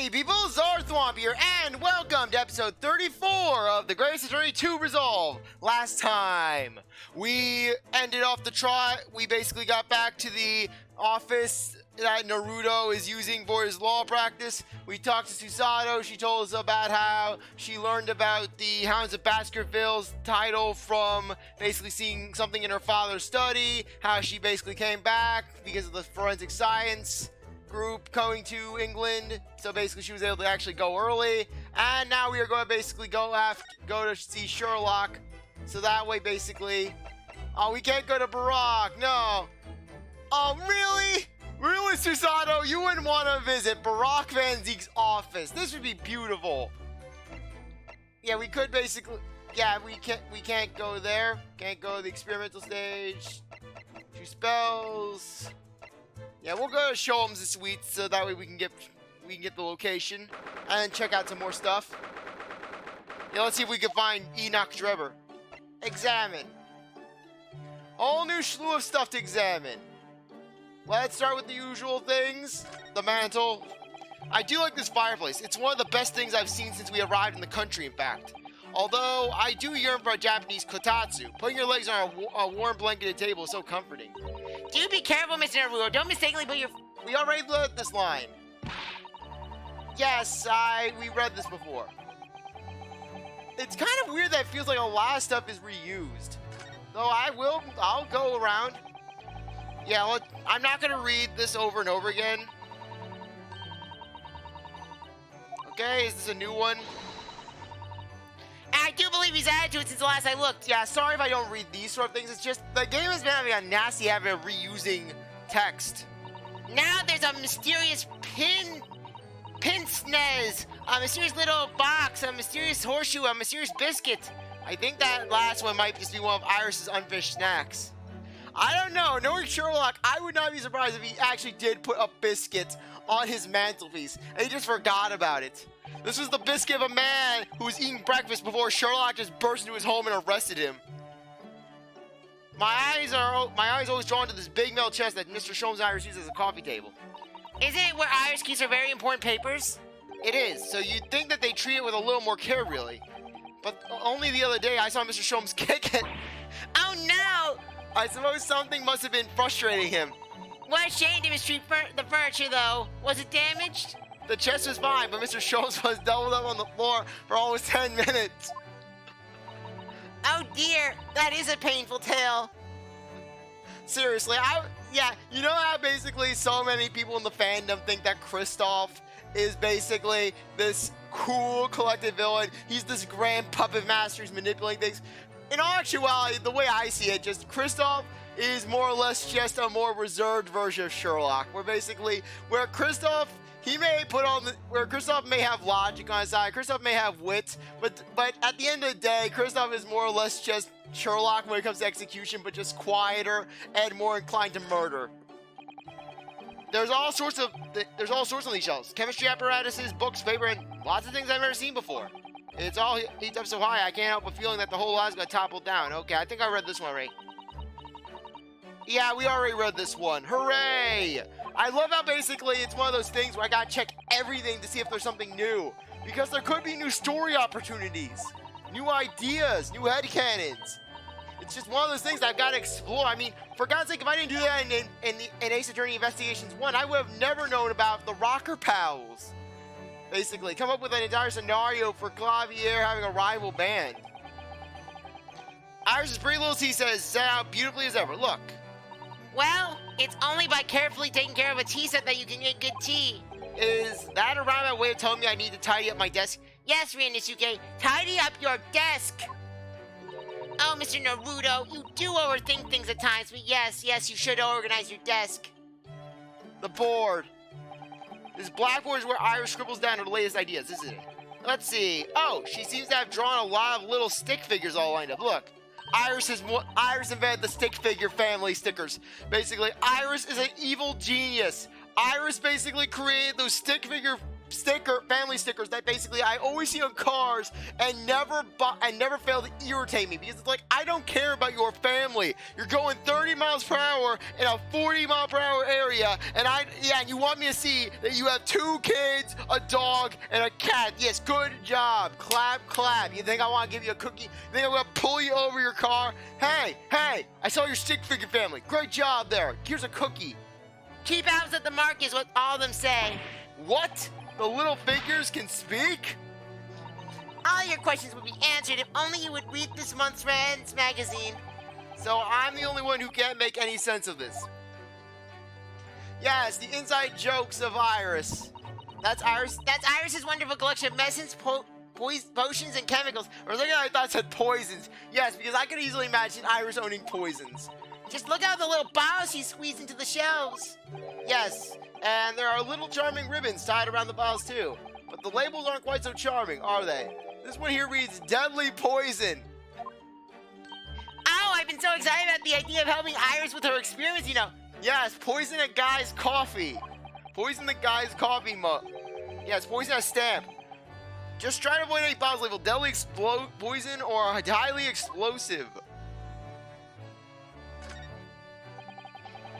Hey people, CzarThwomp here, and welcome to episode 34 of the Greatest Attorney 2 Resolve. Last time, we ended off the try. We basically got back to the office that Naruto is using for his law practice. We talked to Susato. She told us about how she learned about the Hounds of Baskerville's title from basically seeing something in her father's study, how she basically came back because of the forensic science group coming to England, so basically she was able to actually go early, and now we are going to basically go to see Sherlock, so that way basically, oh, we can't go to Barack, no, oh really Susato, you wouldn't want to visit Barack Van Zeke's office. This would be beautiful. Yeah, we could basically, yeah, we can't go there, can't go to the experimental stage, 2 spells. Yeah, we'll go to Showham's this week, so that way we can get the location and check out some more stuff. Yeah, let's see if we can find Enoch Drebber. Examine. Whole new slew of stuff to examine. Let's start with the usual things. The mantle. I do like this fireplace. It's one of the best things I've seen since we arrived in the country, in fact. Although, I do yearn for a Japanese kotatsu. Putting your legs on a warm blanketed table is so comforting. Do be careful, Mr. Naruto. Don't mistakenly put your... We already read this line. Yes, we read this before. It's kind of weird that it feels like a lot of stuff is reused. Though I'll go around. Yeah, I'm not going to read this over and over again. Okay, is this a new one? I do believe he's added to it since the last I looked. Yeah, sorry if I don't read these sort of things. It's just, the game has been having a nasty habit of reusing text. Now there's a mysterious pince-nez, a mysterious little box, a mysterious horseshoe, a mysterious biscuit. I think that last one might just be one of Iris's unfinished snacks. I don't know. Knowing Sherlock, I would not be surprised if he actually did put a biscuit on his mantelpiece, and he just forgot about it. This was the biscuit of a man who was eating breakfast before Sherlock just burst into his home and arrested him. My eyes are always drawn to this big metal chest that Mr. Sholmes and Iris use as a coffee table. Isn't it where Iris keeps her very important papers? It is, so you'd think that they treat it with a little more care, really. But only the other day I saw Mr. Sholmes kick it. Oh no! I suppose something must have been frustrating him. What a shame to mistreat the furniture, though. Was it damaged? The chest was fine, but Mr. Sholmes was doubled up on the floor for almost 10 minutes. Oh dear, that is a painful tale. Seriously, yeah, you know how basically so many people in the fandom think that Kristoff is basically this cool collected villain. He's this grand puppet master who's manipulating things. In all actuality, the way I see it, just Kristoff is more or less just a more reserved version of Sherlock, where Kristoff, where Kristoff may have logic on his side, Kristoff may have wit, but at the end of the day, Kristoff is more or less just Sherlock when it comes to execution, but just quieter and more inclined to murder. There's all sorts on these shelves. Chemistry apparatuses, books, paper, and lots of things I've never seen before. It's all heaped up so high, I can't help but feeling that the whole lot's gonna topple down. Okay, I think I read this one already. Yeah, we already read this one. Hooray! I love how basically it's one of those things where I gotta check everything to see if there's something new. Because there could be new story opportunities, new ideas, new headcanons. It's just one of those things I've got to explore. I mean, for God's sake, if I didn't do that in Ace Attorney Investigations 1, I would have never known about the Rocker Pals. Basically, come up with an entire scenario for Clavier having a rival band. Iris is pretty little, he says, set out beautifully as ever. Look. Well, it's only by carefully taking care of a tea set that you can get good tea. Is that a roundabout way of telling me I need to tidy up my desk? Yes, Ryunosuke, tidy up your desk. Oh, Mr. Naruto, you do overthink things at times, but yes, you should organize your desk. The board. This blackboard is where Iris scribbles down her latest ideas, isn't it? Let's see. Oh, she seems to have drawn a lot of little stick figures all lined up. Look. Iris invented the stick figure family stickers. Basically, Iris is an evil genius. Iris basically created those stick figure family stickers that basically I always see on cars and never fail to irritate me because it's like, I don't care about your family. You're going 30 miles per hour in a 40 mile per hour area, and and you want me to see that you have 2 kids, a dog, and a cat. Yes, good job. Clap, clap. You think I want to give you a cookie? You think I'm going to pull you over your car? Hey, I saw your stick figure family. Great job there. Here's a cookie. Keep owls at the mark is what all of them say. What? The little figures can speak? All your questions would be answered if only you would read this month's Friends magazine. So I'm the only one who can't make any sense of this. Yes, the inside jokes of Iris. That's Iris's wonderful collection of medicines, potions, and chemicals. Or looking at I thought it said poisons. Yes, because I could easily imagine Iris owning poisons. Just look at the little bottles she squeezed into the shelves. Yes, and there are little charming ribbons tied around the bottles too. But the labels aren't quite so charming, are they? This one here reads deadly poison. Oh, I've been so excited about the idea of helping Iris with her experiments, you know. Yes, poison a guy's coffee. Poison the guy's coffee mug. Yes, poison a stamp. Just try to avoid any bottles labeled deadly poison or highly explosive.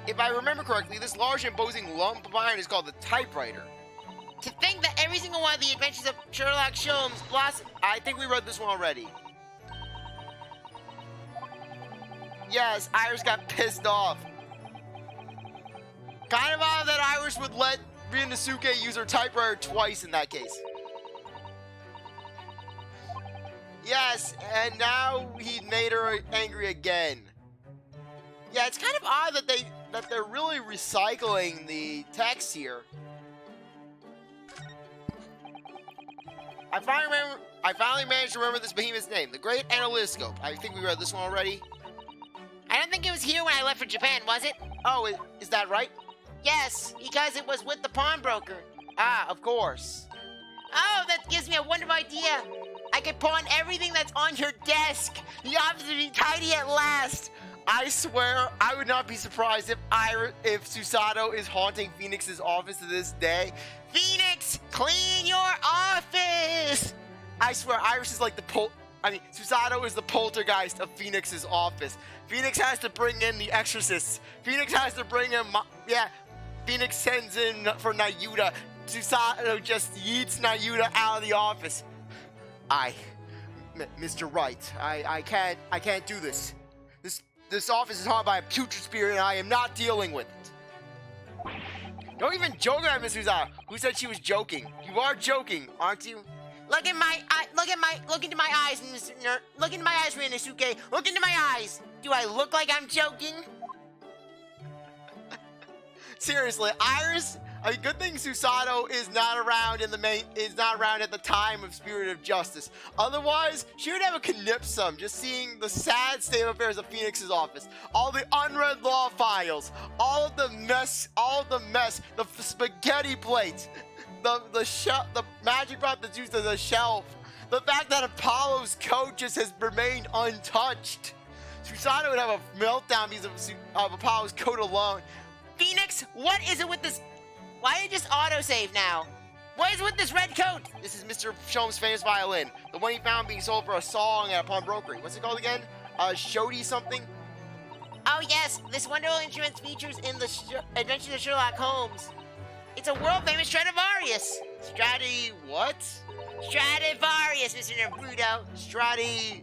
If I remember correctly, this large imposing lump of iron is called the typewriter. To think that every single one of the adventures of Sherlock Holmes blossom. I think we read this one already. Yes, Iris got pissed off. Kind of odd that Iris would let Ryunosuke use her typewriter twice in that case. Yes, and now he made her angry again. Yeah, it's kind of odd that they're really recycling the text here. I finally managed to remember this behemoth's name, the Great Analyscope. I think we read this one already. I don't think it was here when I left for Japan, was it? Oh, is that right? Yes, because it was with the pawnbroker. Ah, of course. Oh, that gives me a wonderful idea. I could pawn everything that's on your desk. The office will be tidy at last. I swear, I would not be surprised if Susato is haunting Phoenix's office to this day. Phoenix, clean your office! I swear, Iris is like Susato is the poltergeist of Phoenix's office. Phoenix has to bring in the exorcists. Phoenix has to bring in, Phoenix sends in for Nayuta. Susato just yeets Nayuta out of the office. Mr. Wright, I can't do this. This office is haunted by a putrid spirit, and I am not dealing with it. Don't even joke about Miss Susato. Who said she was joking? You are joking, aren't you? Look into my eyes, Look into my eyes, Ryunosuke. Look into my eyes. Do I look like I'm joking? Seriously, Iris. Good thing Susato is not around at the time of Spirit of Justice. Otherwise, she would have a knipsum just seeing the sad state of affairs of Phoenix's office. All the unread law files, all of the mess, the spaghetti plates, the magic prop that's used as a shelf, the fact that Apollo's coat just has remained untouched. Susato would have a meltdown because of Apollo's coat alone. Phoenix, what is it with this? Why did it just autosave now? What is with this red coat? This is Mr. Sholmes' famous violin. The one he found being sold for a song at a pawnbrokery. What's it called again? Shodi something? Oh yes, this wonderful instrument features in the Adventures of Sherlock Holmes. It's a world-famous Stradivarius. What? Stradivarius, Mr. Naruto.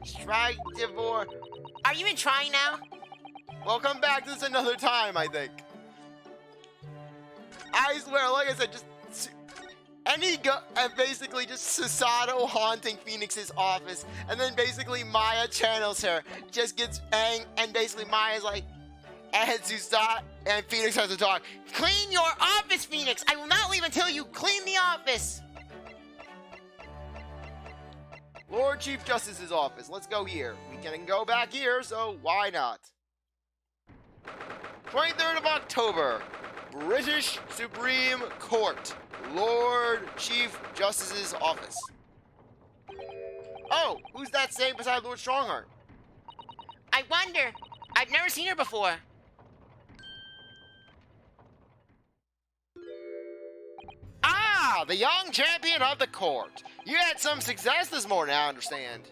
Stradivor. Are you even trying now? We'll come back to this another time, I think. I swear, like I said, basically just Susato haunting Phoenix's office, and then basically Maya channels her, just gets angry, and basically Maya's like, and Susato and Phoenix has to talk. Clean your office, Phoenix! I will not leave until you clean the office! Lord Chief Justice's office. Let's go here. We can go back here, so why not? 23rd of October. British Supreme Court, Lord Chief Justice's office. Oh, who's that saying beside Lord Stronghart? I wonder. I've never seen her before. Ah, the young champion of the court. You had some success this morning, I understand.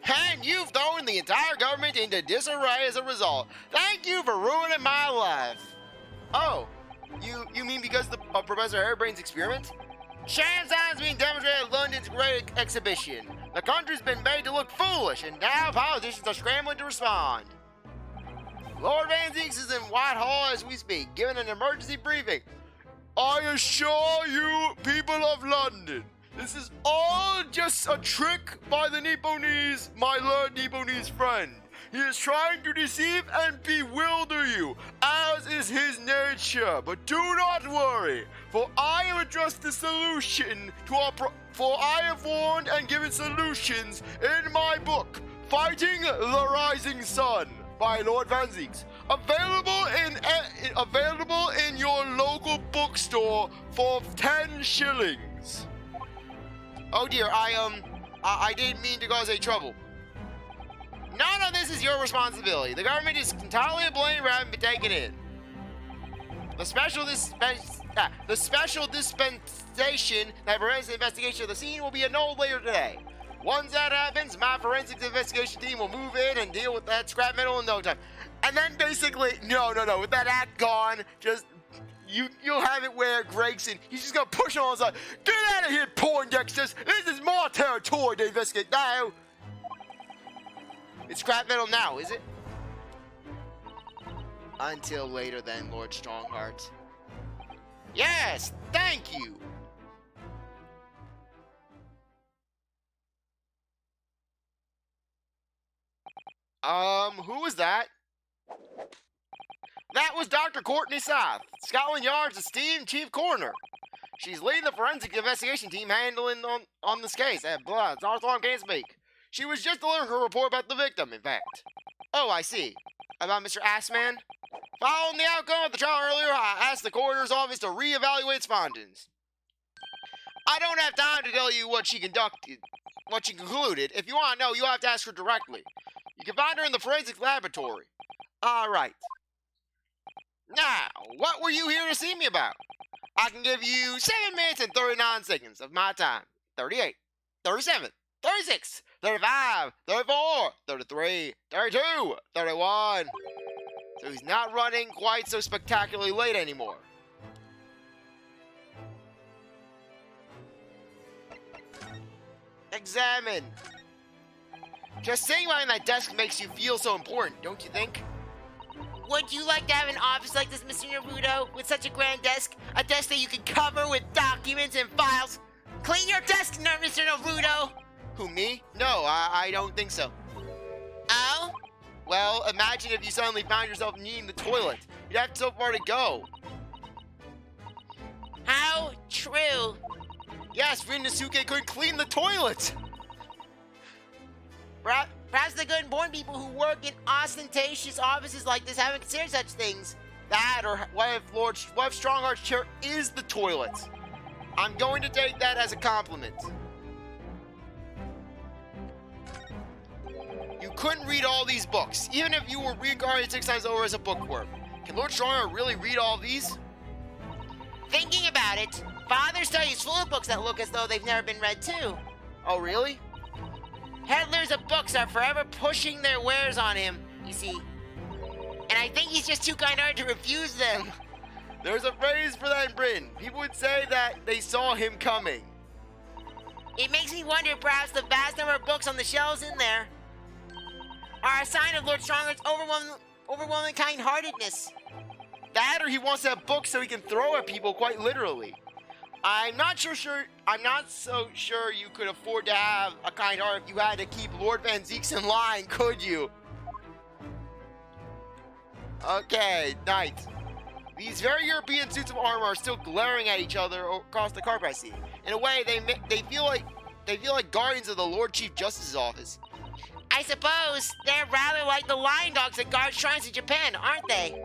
And you've thrown the entire government into disarray as a result. Thank you for ruining my life. Oh, you mean because of Professor Hairbrain's experiment? Sham science being demonstrated at London's great exhibition. The country's been made to look foolish, and now politicians are scrambling to respond. Lord Van Zieks is in Whitehall as we speak, giving an emergency briefing. I assure you, people of London, this is all just a trick by the Nipponese, my learned Nipponese friend. He is trying to deceive and bewilder you, as is his nature. But do not worry, for I have addressed the solution to our for I have warned and given solutions in my book, Fighting the Rising Sun, by Lord Van Zieks. Available in your local bookstore for 10 shillings. Oh dear, I didn't mean to cause any trouble. None of this is your responsibility. The government is entirely to blame for having been taken in. The special dispensation that prevents the investigation of the scene will be annulled later today. Once that happens, my forensics investigation team will move in and deal with that scrap metal in no time. And then basically, no, with that act gone, just you'll have it where Gregson, he's just gonna push on us like, get out of here, Poindexters! This is my territory to investigate now! It's scrap metal now, is it? Until later then, Lord Stronghart. Yes, thank you! Who was that? That was Dr. Courtney South, Scotland Yard's esteemed chief coroner. She's leading the forensic investigation team handling on this case. CzarThwomp can't speak. She was just delivering her report about the victim, in fact. Oh, I see. About Mr. Asman? Following the outcome of the trial earlier, I asked the coroner's office to reevaluate its findings. I don't have time to tell you what she concluded. If you want to know, you'll have to ask her directly. You can find her in the forensic laboratory. All right. Now, what were you here to see me about? I can give you 7 minutes and 39 seconds of my time. 38, 37, 36, 35, 34, 33, 32, 31. So he's not running quite so spectacularly late anymore. Examine. Just sitting behind that desk makes you feel so important, don't you think? Would you like to have an office like this, Mr. Naruto, with such a grand desk? A desk that you can cover with documents and files? Clean your desk, Mr. Naruto! Who, me? No, I don't think so. Oh? Well, imagine if you suddenly found yourself needing the toilet. You'd have so far to go. How true. Yes, Rinnosuke couldn't clean the toilet! Perhaps the good and born people who work in ostentatious offices like this haven't considered such things. That, or what if Stronghart's chair is the toilet? I'm going to take that as a compliment. You couldn't read all these books, even if you were reincarnated 6 times over as a bookworm. Can Lord Stronghart really read all these? Thinking about it, Father's study is full of books that look as though they've never been read too. Oh, really? Peddlers of books are forever pushing their wares on him, you see. And I think he's just too kind-hearted to refuse them. There's a phrase for that in Britain. People would say that they saw him coming. It makes me wonder if perhaps the vast number of books on the shelves in there are a sign of Lord Stronghart's overwhelming kind-heartedness. That, or he wants to have books so he can throw at people quite literally. I'm not so sure you could afford to have a kind heart if you had to keep Lord Van Zieks in line, could you? Okay, night. These very European suits of armor are still glaring at each other across the carpet I see. In a way, they feel like guardians of the Lord Chief Justice's office. I suppose they're rather like the lion dogs that guard shrines in Japan, aren't they?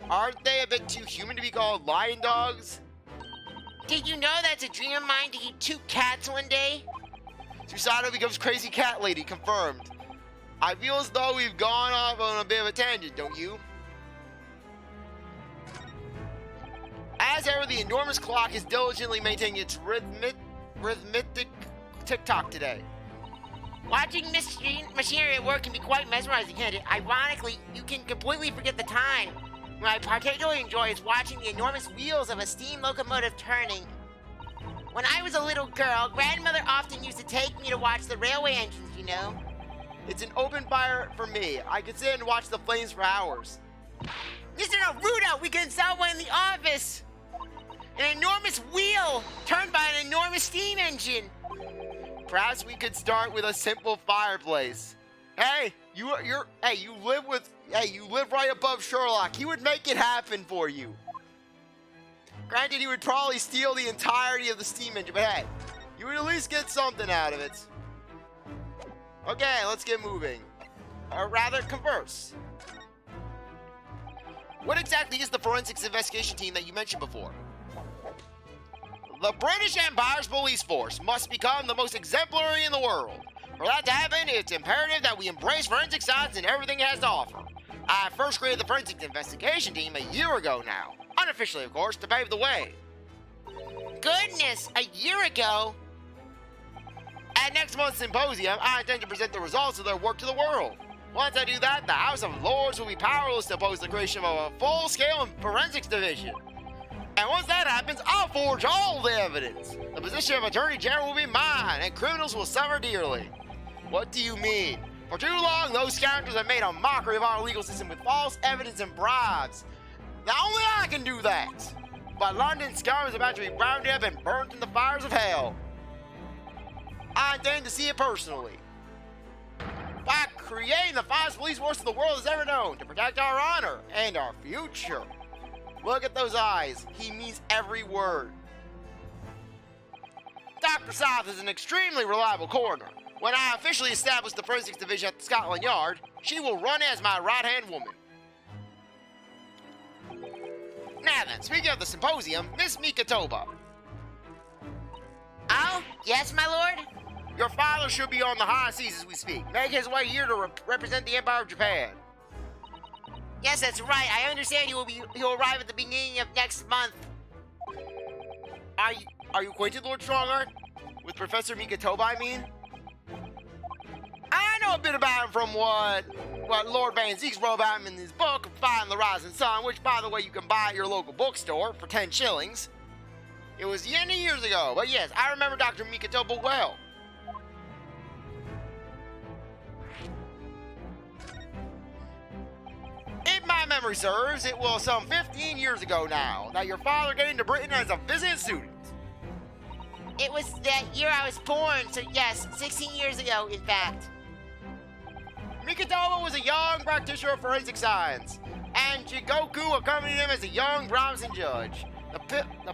Aren't they a bit too human to be called lion dogs? Did you know that's a dream of mine to keep 2 cats one day? Susato becomes crazy cat lady, confirmed. I feel as though we've gone off on a bit of a tangent, don't you? as ever, the enormous clock is diligently maintaining its rhythmic tick-tock today. Watching machinery at work can be quite mesmerizing, can't it? Ironically, you can completely forget the time. What I particularly enjoy is watching the enormous wheels of a steam locomotive turning. When I was a little girl, grandmother often used to take me to watch the railway engines, you know. It's an open fire for me. I could sit and watch the flames for hours. Mr. Naruto, we can install one in the office! An enormous wheel turned by an enormous steam engine. Perhaps we could start with a simple fireplace. Hey, you live right above Sherlock. He would make it happen for you. Granted, he would probably steal the entirety of the steam engine, but hey, you would at least get something out of it. Okay, let's get moving. Or rather, converse. What exactly is the forensics investigation team that you mentioned before? The British Empire's police force must become the most exemplary in the world. For that to happen, it's imperative that we embrace forensic science and everything it has to offer. I first created the forensics investigation team a year ago now. Unofficially, of course, to pave the way. Goodness, a year ago? At next month's symposium, I intend to present the results of their work to the world. Once I do that, the House of Lords will be powerless to oppose the creation of a full-scale forensics division. And once that happens, I'll forge all the evidence. The position of Attorney General will be mine, and criminals will suffer dearly. What do you mean? For too long, those scoundrels have made a mockery of our legal system with false evidence and bribes. Now only I can do that. But London scum is about to be rounded up and burnt in the fires of hell. I intend to see it personally. By creating the finest police force the world has ever known to protect our honor and our future. Look at those eyes. He means every word. Dr. South is an extremely reliable coroner. When I officially establish the forensics division at Scotland Yard, she will run as my right-hand woman. Now then, speaking of the symposium, Miss Mikatoba. Oh, yes, my lord? Your father should be on the high seas as we speak. Make his way here to represent the Empire of Japan. Yes, that's right. I understand he'll arrive at the beginning of next month. Are you acquainted, Lord Stronghart? With Professor Mikatoba, I mean? I know a bit about him from what Lord Van Zeeks wrote about him in his book, Find the Rising Sun, which, by the way, you can buy at your local bookstore for 10 shillings. It was many years ago, but yes, I remember Dr. Mikatoba well. If my memory serves, it was some 15 years ago now that your father came to Britain as a visiting student. It was that year I was born, so yes, 16 years ago, in fact. Mikatoba was a young practitioner of forensic science, and Jigoku accompanied him as a young promising judge. The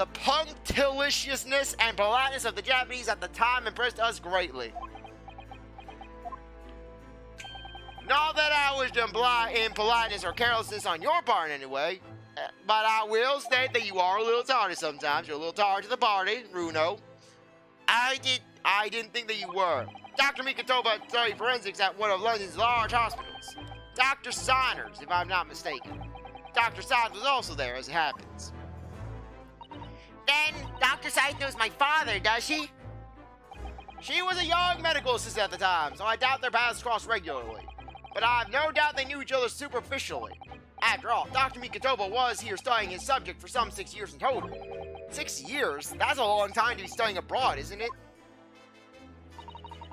punctiliousness and politeness of the Japanese at the time impressed us greatly. Not that I wish to imply impoliteness or carelessness on your part anyway, but I will state that you are a little tardy sometimes. You're a little tardy to the party, Runo. I didn't think that you were. Dr. Mikatoba studied forensics at one of London's large hospitals. Dr. Saunders, if I'm not mistaken. Dr. South was also there, as it happens. Then, Dr. Scythe knows my father, does she? She was a young medical assistant at the time, so I doubt their paths crossed regularly. But I have no doubt they knew each other superficially. After all, Dr. Mikatoba was here studying his subject for some 6 years in total. 6 years? That's a long time to be studying abroad, isn't it?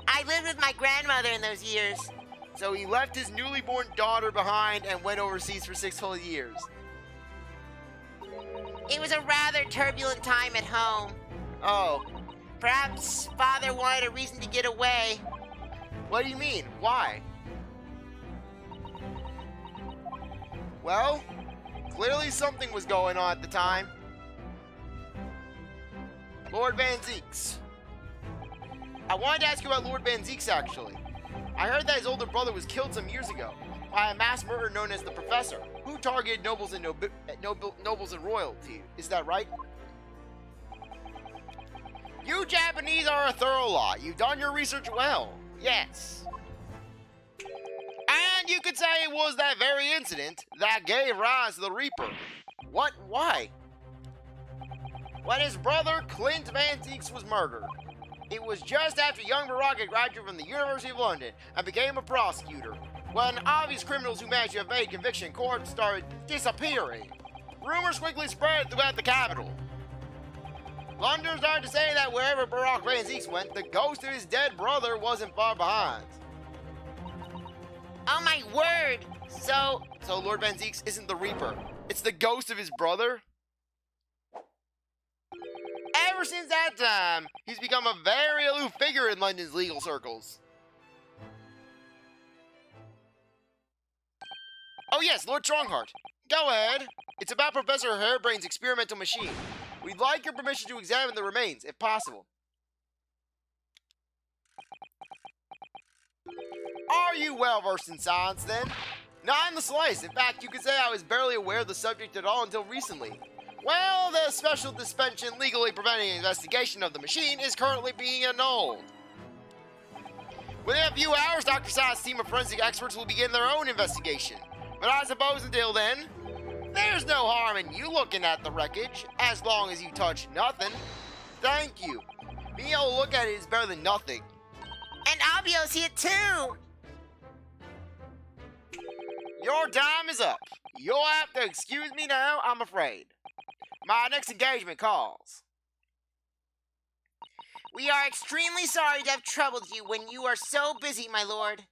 I lived with my grandmother in those years. So he left his newly born daughter behind and went overseas for 6 whole years. It was a rather turbulent time at home. Oh. Perhaps father wanted a reason to get away. What do you mean? Why? Well, clearly something was going on at the time. Lord Van Zeeks. I wanted to ask you about Lord Van Zeeks, actually. I heard that his older brother was killed some years ago by a mass murderer known as the Professor, who targeted nobles and nobles and royalty. Is that right? You Japanese are a thorough lot. You've done your research well. Yes. And you could say it was that very incident that gave rise to the Reaper. What? Why? When his brother, Clint Van Zeeks, was murdered. It was just after young Barack had graduated from the University of London and became a prosecutor, when obvious criminals who managed to evade conviction in court started disappearing. Rumors quickly spread throughout the capital. Londoners started to say that wherever Barack Van Zeeks went, the ghost of his dead brother wasn't far behind. Oh my word! So Lord Van Zeeks isn't the Reaper. It's the ghost of his brother? Ever since that time, he's become a very aloof figure in London's legal circles. Oh yes, Lord Stronghart. Go ahead. It's about Professor Harebrain's experimental machine. We'd like your permission to examine the remains, if possible. Are you well versed in science, then? Not in the slightest. In fact, you could say I was barely aware of the subject at all until recently. Well, the special suspension legally preventing an investigation of the machine is currently being annulled. Within a few hours, Dr. Sa's team of forensic experts will begin their own investigation. But I suppose until then, there's no harm in you looking at the wreckage, as long as you touch nothing. Thank you. Being able to look at it is better than nothing. And I'll be able to see it too! Your time is up. You'll have to excuse me now, I'm afraid. My next engagement calls. We are extremely sorry to have troubled you when you are so busy, my lord.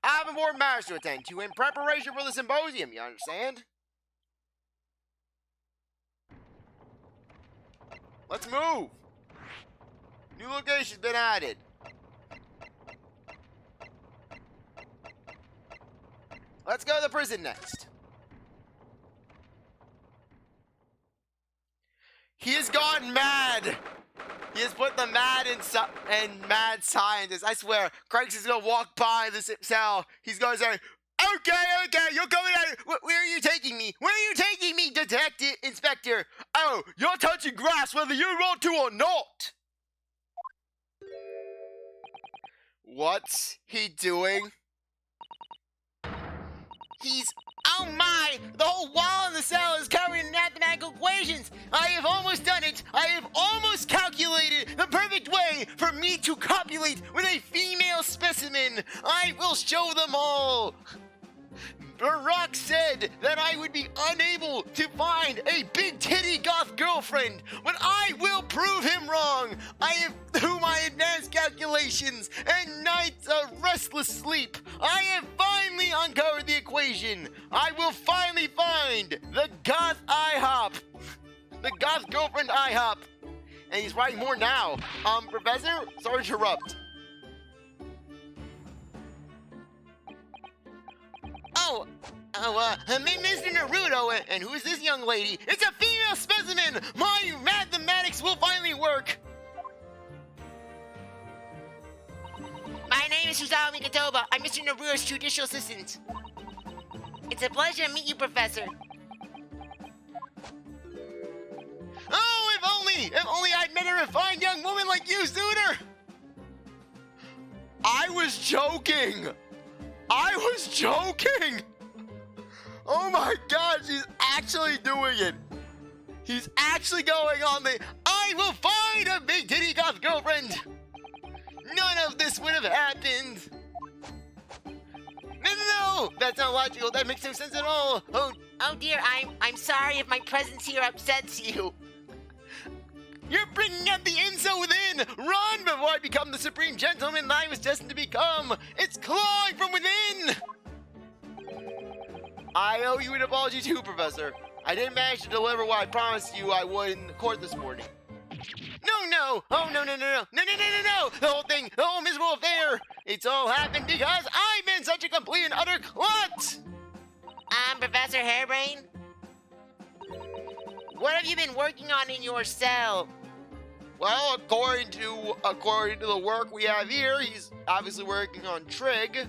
I have important matters to attend to in preparation for the symposium, you understand? Let's move. New location's been added. Let's go to the prison next. He has gone mad. He has put the mad and mad scientist. I swear, Craig's is gonna walk by this cell. He's gonna say, "Okay, you're coming out. Where are you taking me? Where are you taking me, Detective Inspector? Oh, you're touching grass whether you want to or not." What's he doing? Oh my! The whole wall in the cell is covered in mathematical equations! I have almost done it! I have almost calculated the perfect way for me to copulate with a female specimen! I will show them all! Barack said that I would be unable to find a big titty goth girlfriend, but I will prove him wrong. I have, through my advanced calculations and nights of restless sleep, I have finally uncovered the equation. I will finally find the goth IHOP, the goth girlfriend IHOP. And he's writing more now. Professor, sorry to interrupt. Mr. Naruto, and who is this young lady? It's a female specimen! My mathematics will finally work! My name is Suzawa Mikatoba. I'm Mr. Naruto's judicial assistant. It's a pleasure to meet you, Professor. Oh, if only I'd met a refined young woman like you sooner! I was joking! Oh my god, she's actually doing it! He's actually going on the I will find a big titty goth girlfriend! None of this would have happened! No! That's not logical, that makes no sense at all! Oh dear, I'm sorry if my presence here upsets you. You're bringing up the insult within! Run before I become the supreme gentleman I was destined to become! It's clawing from within! I owe you an apology too, Professor. I didn't manage to deliver what I promised you I would in the court this morning. No! Oh, no! The whole thing, the whole miserable affair! It's all happened because I've been such a complete and utter clot! Professor Harebrain? What have you been working on in your cell? Well, according to the work we have here, he's obviously working on Trig.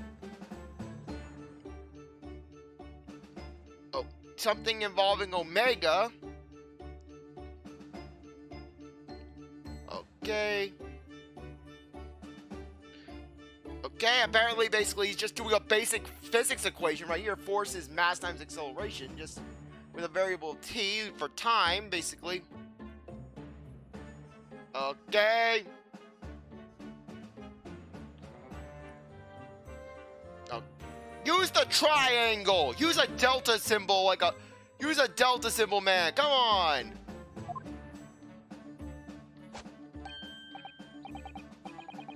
Oh, something involving Omega. Okay, apparently, basically, he's just doing a basic physics equation right here. Force is mass times acceleration. Just with a variable t for time, basically. Okay. Oh. Use the triangle. Use a delta symbol, use a delta symbol, man. Come on.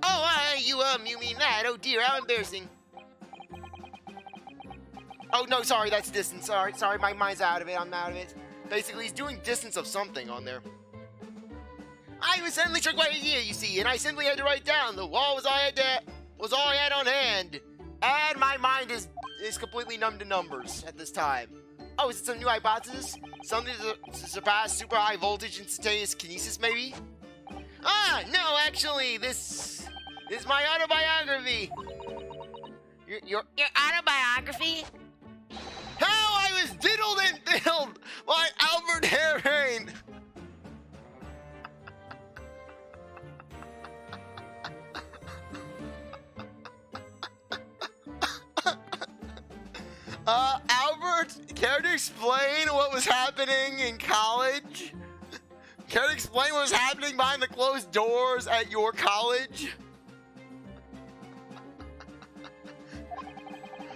Oh, you mean that? Oh dear, how embarrassing. Oh no, sorry, that's distance. Sorry, my mind's out of it. I'm out of it. Basically, he's doing distance of something on there. I was suddenly struck by an idea, you see, and I simply had to write down. The wall was all I had on hand, and my mind is completely numb to numbers at this time. Oh, is it some new hypothesis? Something to surpass super high voltage instantaneous kinesis, maybe? Ah, no, actually, this is my autobiography. Your autobiography? How I was diddled and diddled by Albert Hairbrain. Albert, care to explain what was happening in college? Care to explain what was happening behind the closed doors at your college?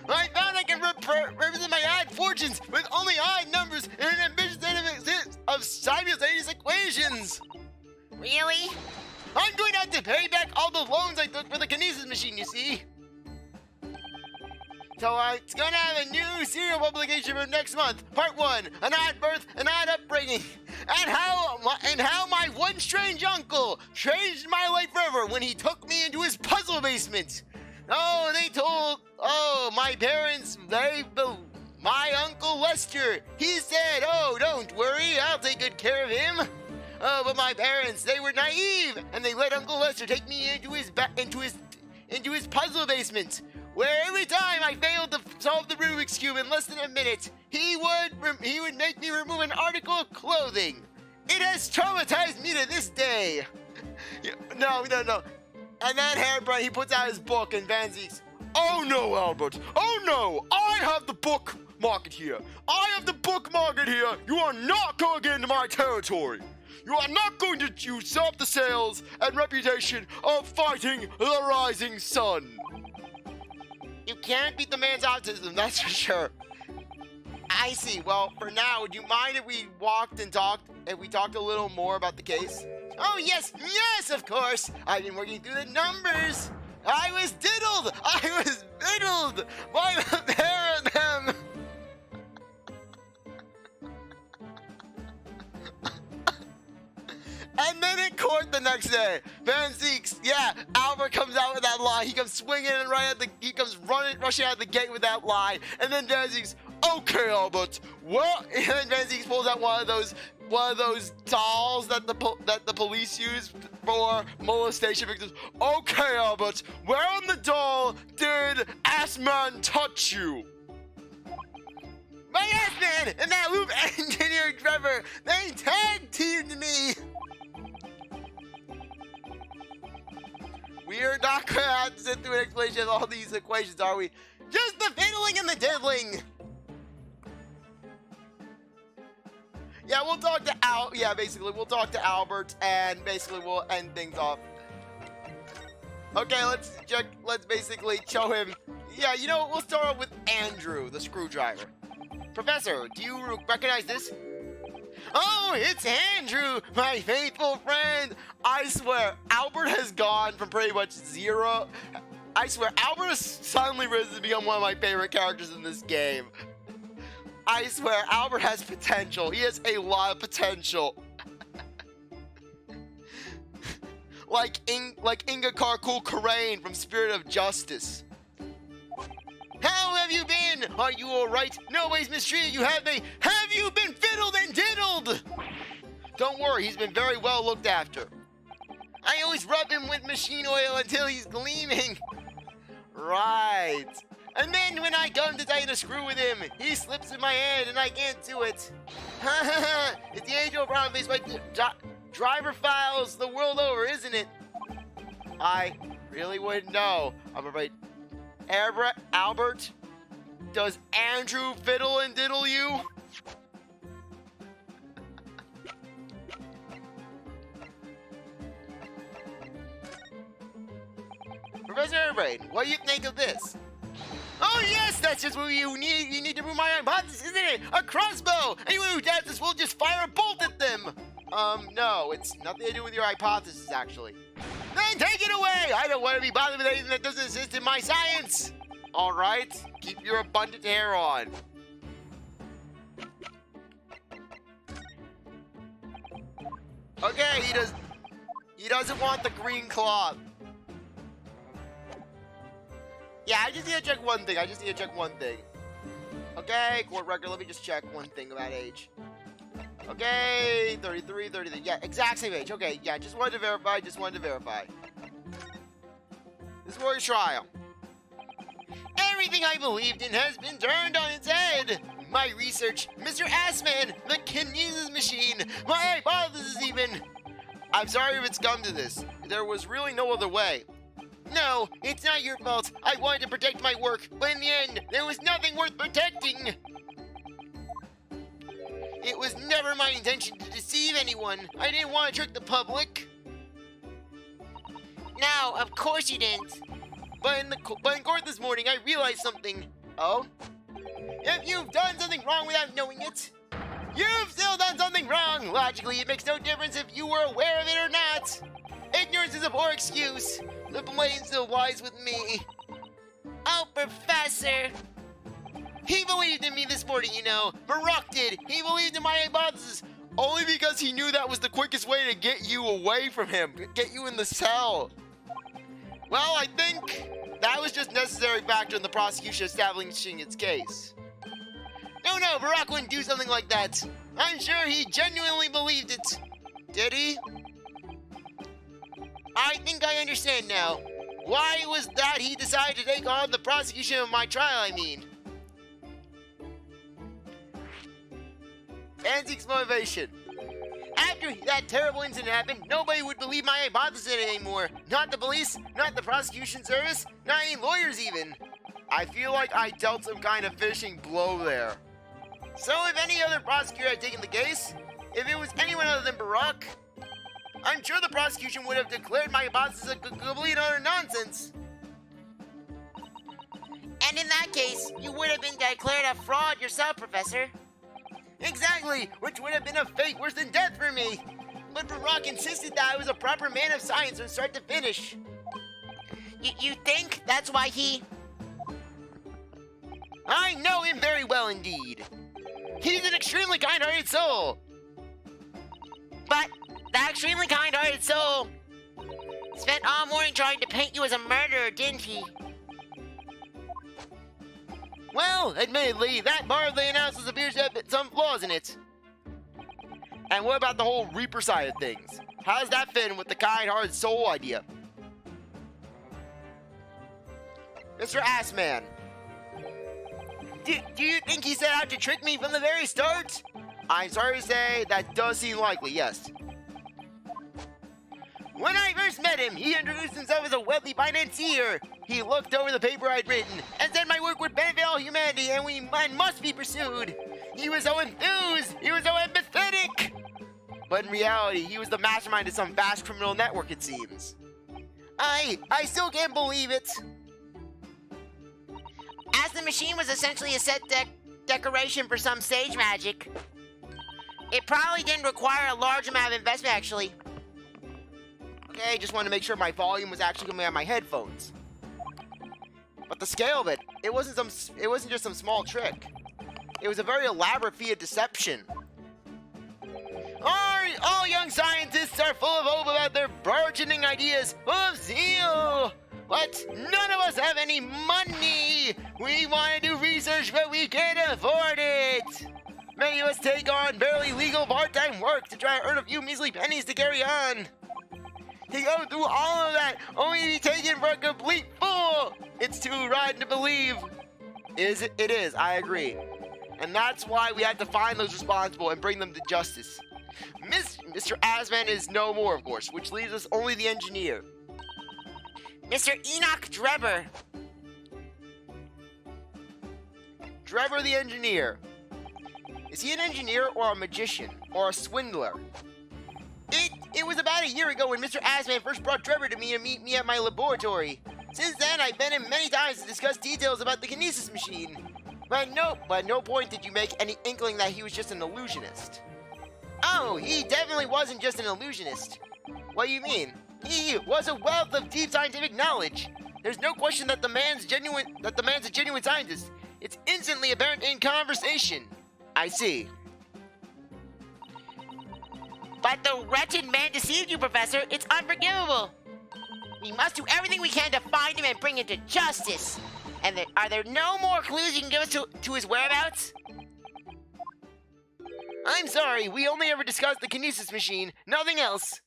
I found I can represent my odd fortunes with only odd numbers in an ambitious set of simultaneous equations. Really? I'm going to have to pay back all the loans I took for the kinesis machine, you see. So it's going to have a new serial publication for next month. Part 1, an odd birth, an odd upbringing, and how my one strange uncle changed my life forever when he took me into his puzzle basement. My parents, my Uncle Lester, he said, oh, don't worry, I'll take good care of him. Oh, but my parents, they were naive, and they let Uncle Lester take me into his puzzle basement, where every time I failed to solve the Rubik's Cube in less than a minute, he would make me remove an article of clothing. It has traumatized me to this day. No. And then Hairbrain, he puts out his book, and Van Zeek's, oh no, Albert, oh no, I have the book market here. You are not going into my territory. You are not going to usurp the sales and reputation of fighting the rising sun. You can't beat the man's autism, that's for sure. I see. Well, for now, would you mind if we talked a little more about the case? Oh, yes, of course. I've been working through the numbers. I was diddled by the pair of them. And then in court the next day, Van Zeek's, Albert comes out with that lie. He comes swinging and rushing out the gate with that lie. And then Van Zeek's, okay, Albert. Well, and then Van Zeek's pulls out one of those dolls that the police use for molestation victims. Okay, Albert. Where on the doll did Asman touch you? My Asman and that loop engineer Drebber, they tag teamed me. We are not going to have to sit through an explanation of all these equations, are we? Just the fiddling and the diddling. Yeah, we'll talk to we'll talk to Albert, and basically we'll end things off. Okay, let's basically show him. Yeah, you know what? We'll start off with Andrew, the screwdriver. Professor, do you recognize this? Oh, it's Andrew, my faithful friend. I swear, Albert has gone from pretty much zero. I swear, Albert has suddenly risen to become one of my favorite characters in this game. I swear, Albert has potential. He has a lot of potential. like Inga Karkul Karain from Spirit of Justice. How have you been? Are you alright? Nobody's mistreated you, have they? Have you been fiddled and diddled? Don't worry, he's been very well looked after. I always rub him with machine oil until he's gleaming. Right. And then when I come to tighten a screw with him, he slips in my hand and I can't do it. It's the age-old problem faced by driver files the world over, isn't it? I really wouldn't know. I'm afraid. Albert, does Andrew fiddle and diddle you? Professor Airbrain, what do you think of this? Oh yes, that's just what you need. You need to prove my hypothesis, isn't it? A crossbow! Anyone who doubts this will just fire a bolt at them! No, it's nothing to do with your hypothesis, actually. Then take it away! I don't want to be bothered with anything that doesn't exist in my science! Alright, keep your abundant hair on. Okay, he doesn't want the green cloth. Yeah, I just need to check one thing. Okay, court record, let me just check one thing about age. Okay, 33, 33, yeah, exact same age. Okay, yeah, just wanted to verify. This is for your trial. Everything I believed in has been turned on its head. My research, Mr. Assman, the kinesis machine, my hypothesis even. I'm sorry if it's come to this. There was really no other way. No, it's not your fault. I wanted to protect my work, but in the end, there was nothing worth protecting. It was never my intention to deceive anyone. I didn't want to trick the public. No, of course you didn't. But in court this morning, I realized something. Oh? If you've done something wrong without knowing it, you've still done something wrong. Logically, it makes no difference if you were aware of it or not. Ignorance is a poor excuse. The blame still lies with me. Oh, Professor. He believed in me this morning, you know. Barak did. He believed in my hypothesis. Only because he knew that was the quickest way to get you away from him. Get you in the cell. Well, I think that was just a necessary factor in the prosecution establishing its case. No, Barak wouldn't do something like that. I'm sure he genuinely believed it. Did he? I think I understand now. Why it was that he decided to take on the prosecution of my trial, I mean. Antics motivation. After that terrible incident happened, nobody would believe my hypothesis anymore. Not the police, not the prosecution service, not any lawyers even. I feel like I dealt some kind of finishing blow there. So if any other prosecutor had taken the case, if it was anyone other than Barak, I'm sure the prosecution would have declared my hypothesis a complete utter nonsense. And in that case, you would have been declared a fraud yourself, Professor. Exactly, which would have been a fate worse than death for me. But Barak insisted that I was a proper man of science from start to finish. You think that's why he... I know him very well indeed. He's an extremely kind-hearted soul. But that extremely kind-hearted soul spent all morning trying to paint you as a murderer, didn't he? Well, admittedly, that part of the analysis appears to have some flaws in it. And what about the whole Reaper side of things? How does that fit in with the kind-hearted soul idea? Mr. Assman, do you think he set out to trick me from the very start? I'm sorry to say, that does seem likely, yes. When I first met him, he introduced himself as a wealthy financier. He looked over the paper I'd written and said my work would benefit all humanity and mine must be pursued. He was so enthused. He was so empathetic. But in reality, he was the mastermind of some vast criminal network, it seems. I still can't believe it. As the machine was essentially a set decoration for some stage magic, it probably didn't require a large amount of investment, actually. Okay, just wanted to make sure my volume was actually coming out of my headphones. But the scale of it, it wasn't just some small trick. It was a very elaborate feat of deception. All young scientists are full of hope about their burgeoning ideas, full of zeal. But none of us have any money. We want to do research, but we can't afford it. Many of us take on barely legal part-time work to try to earn a few measly pennies to carry on. To go through all of that, only to be taken for a complete fool. It's too rotten to believe. It is, I agree. And that's why we have to find those responsible and bring them to justice. Mr. Asman is no more, of course, which leaves us only the engineer. Mr. Enoch Drebber. Drebber the engineer. Is he an engineer or a magician or a swindler? It was about a year ago when Mr. Asman first brought Drebber to me to meet me at my laboratory. Since then, I've been in many times to discuss details about the kinesis machine. But at no point did you make any inkling that he was just an illusionist. Oh, he definitely wasn't just an illusionist. What do you mean? He was a wealth of deep scientific knowledge. There's no question that the man's a genuine scientist. It's instantly apparent in conversation. I see. But the wretched man deceived you, Professor. It's unforgivable. We must do everything we can to find him and bring him to justice. And are there no more clues you can give us to his whereabouts? I'm sorry, we only ever discussed the kinesis machine, nothing else.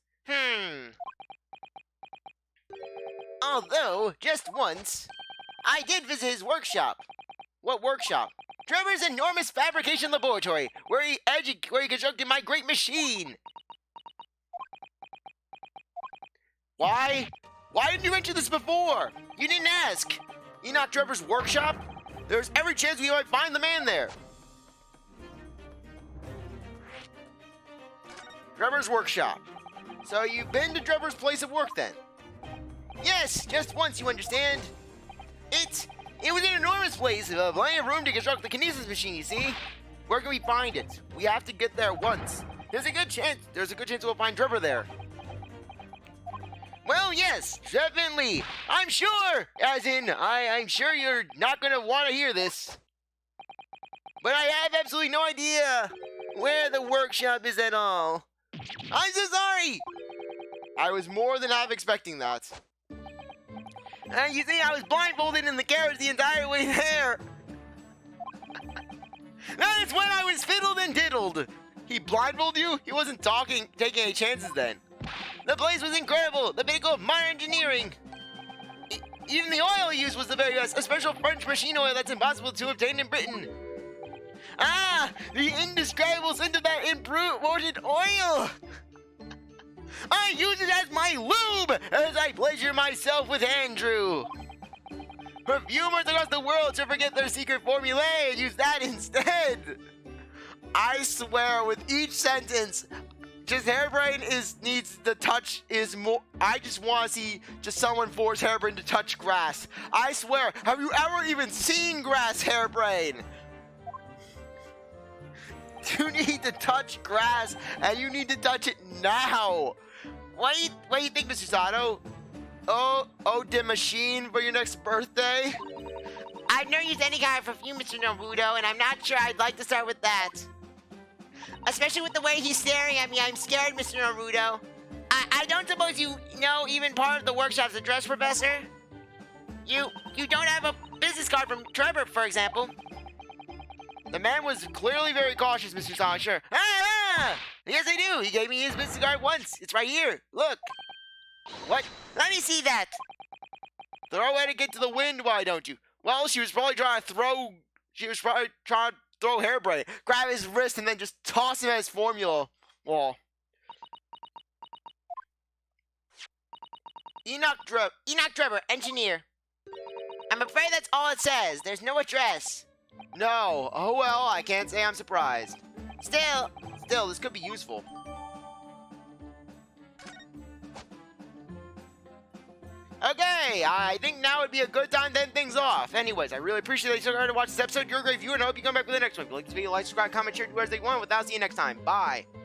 Although, just once, I did visit his workshop. What workshop? Drebber's enormous fabrication laboratory, where he constructed my great machine. Why? Why didn't you mention this before? You didn't ask. Enoch Drebber's workshop? There's every chance we might find the man there. Drebber's workshop. So you've been to Drebber's place of work then? Yes, just once, you understand. It was an enormous place, plenty of room to construct the kinesis machine, you see? Where can we find it? We have to get there once. There's a good chance we'll find Drebber there. Well, yes, definitely. I'm sure, as in, I'm sure you're not gonna want to hear this. But I have absolutely no idea where the workshop is at all. I'm so sorry! I was more than half expecting that. You see, I was blindfolded in the carriage the entire way there. That's when I was fiddled and diddled. He blindfolded you? He wasn't taking any chances then. The place was incredible, the pinnacle of modern engineering. Even the oil used was the very best, a special French machine oil that's impossible to obtain in Britain. Ah, the indescribable scent of that imported oil. I use it as my lube as I pleasure myself with Andrew. Perfumers across the world should forget their secret formulae and use that instead. I swear, with each sentence, just Hairbrain needs the touch is more. I just want to see just someone force Hairbrain to touch grass. I swear, have you ever even seen grass, Hairbrain? You need to touch grass, and you need to touch it now. What do you think, Mr. Sato? Oh, the machine for your next birthday? I've never used any kind of perfume, Mr. Naruto, and I'm not sure I'd like to start with that. Especially with the way he's staring at me, I'm scared, Mr. Naruto. I don't suppose you know even part of the workshop's address, Professor? You don't have a business card from Drebber, for example. The man was clearly very cautious, Mr. Sato, sure. Yes, I do. He gave me his business card once. It's right here. Look. What? Let me see that. Throw etiquette to the wind, why don't you? Well, she was probably trying to throw Hairbrain, grab his wrist, and then just toss him at his formula wall. Enoch Drebber, engineer. I'm afraid that's all it says. There's no address. No. Oh well, I can't say I'm surprised. Still, this could be useful. Okay, I think now would be a good time to end things off. Anyways, I really appreciate that you took the time to watch this episode. You're a great viewer, and I hope you come back for the next one. If you like this video, like, subscribe, comment, share, do whatever you want. With that, I'll see you next time. Bye.